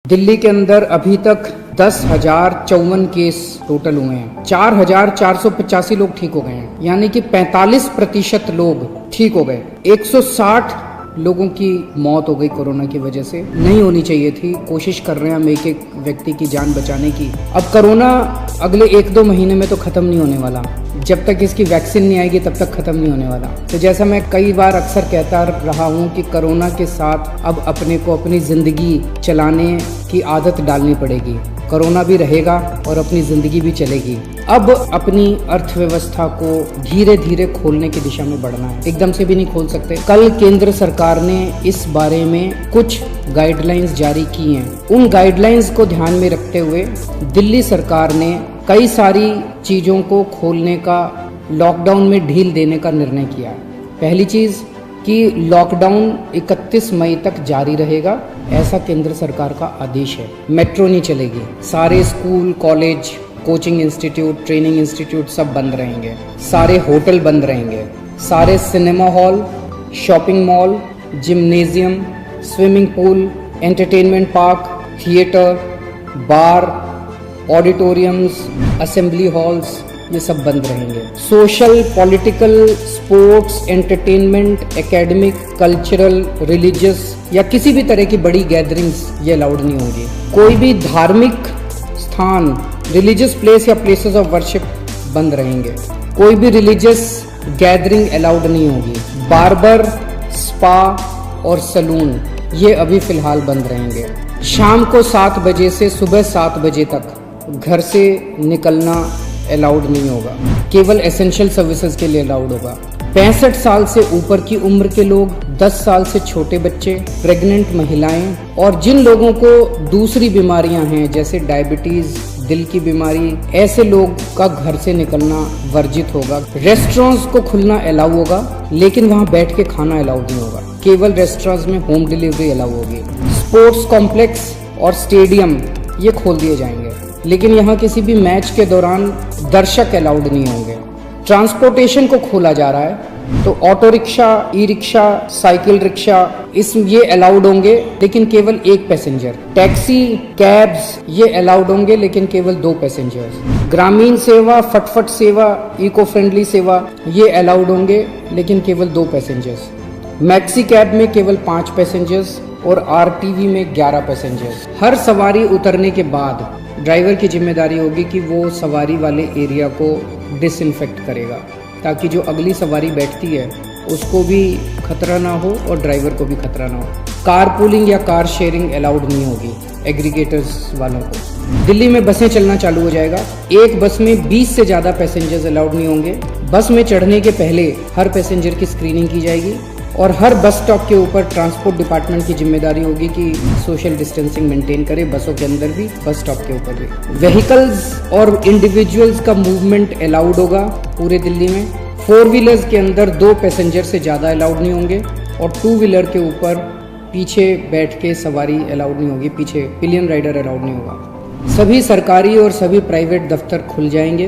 दिल्ली के अंदर अभी तक 10,054 केस टोटल हुए हैं। 4,485 लोग ठीक हो गए हैं, यानी कि 45% लोग ठीक हो गए। 160 लोगों की मौत हो गई कोरोना की वजह से। नहीं होनी चाहिए थी। कोशिश कर रहे हैं हम एक एक व्यक्ति की जान बचाने की। अब कोरोना अगले 1-2 महीने में तो खत्म नहीं होने वाला। जब तक इसकी वैक्सीन नहीं आएगी तब तक खत्म नहीं होने वाला। तो जैसा मैं कई बार अक्सर कहता रहा हूँ कि कोरोना के साथ अब अपने को अपनी जिंदगी चलाने की आदत डालनी पड़ेगी। कोरोना भी रहेगा और अपनी जिंदगी भी चलेगी। अब अपनी अर्थव्यवस्था को धीरे धीरे खोलने की दिशा में बढ़ना है। एकदम से भी नहीं खोल सकते। कल केंद्र सरकार ने इस बारे में कुछ गाइडलाइंस जारी की हैं। उन गाइडलाइंस को ध्यान में रखते हुए दिल्ली सरकार ने कई सारी चीज़ों को खोलने का, लॉकडाउन में ढील देने का निर्णय किया है। पहली चीज़ कि लॉकडाउन 31 मई तक जारी रहेगा, ऐसा केंद्र सरकार का आदेश है। मेट्रो नहीं चलेगी। सारे school, college, coaching institute, training institute सब बंद रहेंगे। सारे होटल बंद रहेंगे। सारे cinema hall, shopping mall, gymnasium, swimming pool, entertainment park, theatre, bar, auditoriums, assembly halls, ये सब बंद रहेंगे। Social, political, sports, entertainment, academic, cultural, religious या किसी भी तरह की बड़ी गैदरिंग्स ये अलाउड नहीं होंगी। कोई भी धार्मिक स्थान, रिलीजियस प्लेस या प्लेसेस ऑफ वर्शिप बंद रहेंगे। कोई भी रिलीजियस गैदरिंग अलाउड नहीं होगी। बार्बर, स्पा और सलून ये अभी फिलहाल बंद रहेंगे। शाम को 7 बजे से सुबह 7 बजे तक घर से निकलना अलाउड नहीं होगा। केवल एसेंशियल सर्विसेज के लिए अलाउड होगा। 65 साल से ऊपर की उम्र के लोग, 10 साल से छोटे बच्चे, प्रेग्नेंट महिलाएं और जिन लोगों को दूसरी बीमारियां हैं जैसे डायबिटीज, दिल की बीमारी, ऐसे लोग का घर से निकलना वर्जित होगा। रेस्टोरेंट्स को खुलना अलाउ होगा, लेकिन वहां बैठ के खाना अलाउड नहीं होगा। केवल रेस्टोरेंट्स में होम डिलीवरी अलाउ होगी। स्पोर्ट्स कॉम्प्लेक्स और स्टेडियम ये खोल दिए जाएंगे, लेकिन यहाँ किसी भी मैच के दौरान दर्शक अलाउड नहीं होंगे। ट्रांसपोर्टेशन को खोला जा रहा है, तो auto rickshaw, e rickshaw, cycle rickshaw ये अलाउड होंगे, लेकिन केवल 1 पैसेंजर। टैक्सी, कैब्स ये अलाउड होंगे, लेकिन केवल 2 पैसेंजर्स। ग्रामीण सेवा, फटफट सेवा, इको फ्रेंडली सेवा ये अलाउड होंगे, लेकिन केवल 2 पैसेंजर्स। मैक्सी कैब में केवल 5 पैसेंजर्स और आरटीवी में 11 पैसेंजर्स। हर सवारी उतरने के बाद ड्राइवर की जिम्मेदारी होगी कि वो सवारी वाले एरिया को डिसइंफेक्ट करेगा, ताकि जो अगली सवारी बैठती है उसको भी खतरा ना हो और ड्राइवर को भी खतरा ना हो। कार पूलिंग या कार शेयरिंग अलाउड नहीं होगी एग्रीगेटर्स वालों को। दिल्ली में बसें चलना चालू हो जाएगा। एक बस में 20 से ज़्यादा पैसेंजर्स अलाउड नहीं होंगे। बस में चढ़ने के पहले हर पैसेंजर की स्क्रीनिंग की जाएगी और हर बस स्टॉप के ऊपर ट्रांसपोर्ट डिपार्टमेंट की जिम्मेदारी होगी कि सोशल डिस्टेंसिंग मेंटेन करे, बसों के अंदर भी, बस स्टॉप के ऊपर भी। व्हीकल्स और इंडिविजुअल्स का मूवमेंट अलाउड होगा पूरे दिल्ली में। 4 व्हीलर्स के अंदर 2 पैसेंजर से ज़्यादा अलाउड नहीं होंगे और 2 व्हीलर के ऊपर पीछे बैठ के सवारी अलाउड नहीं होगी, पीछे पिलियन राइडर अलाउड नहीं होगा। सभी सरकारी और सभी प्राइवेट दफ्तर खुल जाएंगे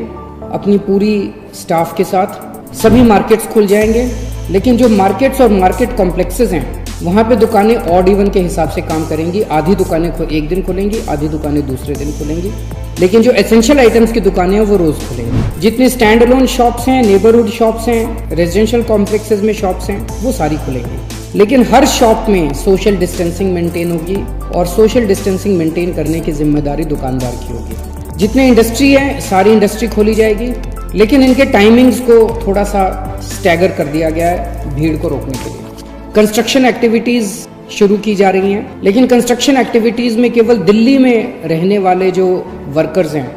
अपनी पूरी स्टाफ के साथ। सभी मार्केट्स खुल जाएंगे, लेकिन जो मार्केट्स और मार्केट कॉम्प्लेक्सेस हैं वहाँ पे दुकानें ऑड इवन के हिसाब से काम करेंगी। आधी दुकानें एक दिन खुलेंगी, आधी दुकानें दूसरे दिन खुलेंगी, लेकिन जो एसेंशियल आइटम्स की दुकानें हैं वो रोज़ खुलेंगी। जितनी स्टैंड अलोन शॉप्स हैं, नेबरहुड शॉप्स हैं, रेजिडेंशियल कॉम्प्लेक्सेस में शॉप्स हैं, वो सारी खुलेंगी। लेकिन हर शॉप में सोशल डिस्टेंसिंग मेंटेन होगी और सोशल डिस्टेंसिंग मेंटेन करने की जिम्मेदारी दुकानदार की होगी। जितने इंडस्ट्री है सारी इंडस्ट्री खोली जाएगी, लेकिन इनके टाइमिंग्स को थोड़ा सा स्टैगर कर दिया गया है भीड़ को रोकने के लिए। कंस्ट्रक्शन एक्टिविटीज़ शुरू की जा रही हैं, लेकिन कंस्ट्रक्शन एक्टिविटीज़ में केवल दिल्ली में रहने वाले जो वर्कर्स हैं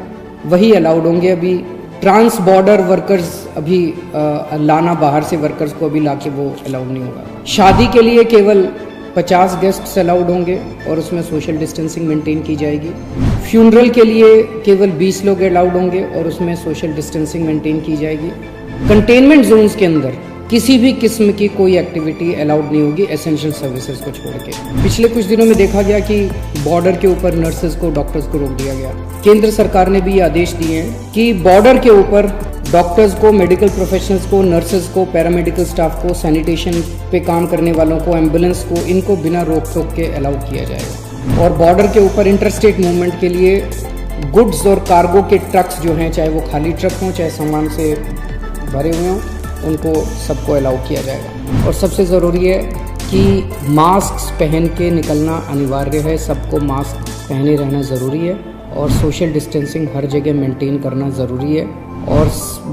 वही अलाउड होंगे। अभी ट्रांस बॉर्डर वर्कर्स अभी लाना, बाहर से वर्कर्स को अभी लाके वो अलाउड नहीं होगा। शादी के लिए केवल 50 गेस्ट्स अलाउड होंगे और उसमें सोशल डिस्टेंसिंग मेंटेन की जाएगी। फ्यूनरल के लिए केवल 20 लोग अलाउड होंगे और उसमें सोशल डिस्टेंसिंग मेंटेन की जाएगी। कंटेनमेंट जोन्स के अंदर किसी भी किस्म की कोई एक्टिविटी अलाउड नहीं होगी एसेंशियल सर्विसेज को छोड़ के। पिछले कुछ दिनों में देखा गया कि बॉर्डर के ऊपर नर्सेज को, डॉक्टर्स को रोक दिया गया। केंद्र सरकार ने भी ये आदेश दिए हैं कि बॉर्डर के ऊपर डॉक्टर्स को, मेडिकल प्रोफेशनल्स को, नर्सेज को, पैरामेडिकल स्टाफ को, सैनिटेशन पे काम करने वालों को, एम्बुलेंस को, इनको बिना रोक टोक के अलाउ किया जाएगा। और बॉर्डर के ऊपर इंटरस्टेट मूवमेंट के लिए गुड्स और कार्गो के ट्रक्स जो हैं, चाहे वो खाली ट्रक हों चाहे सामान से भरे हुए हों, उनको सबको अलाउ किया जाएगा। और सबसे ज़रूरी है कि मास्क पहन के निकलना अनिवार्य है, सबको मास्क पहने रहना ज़रूरी है और सोशल डिस्टेंसिंग हर जगह मेंटेन करना ज़रूरी है। और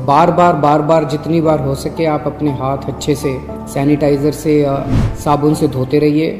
बार बार जितनी बार हो सके आप अपने हाथ अच्छे से सैनिटाइज़र से या साबुन से धोते रहिए।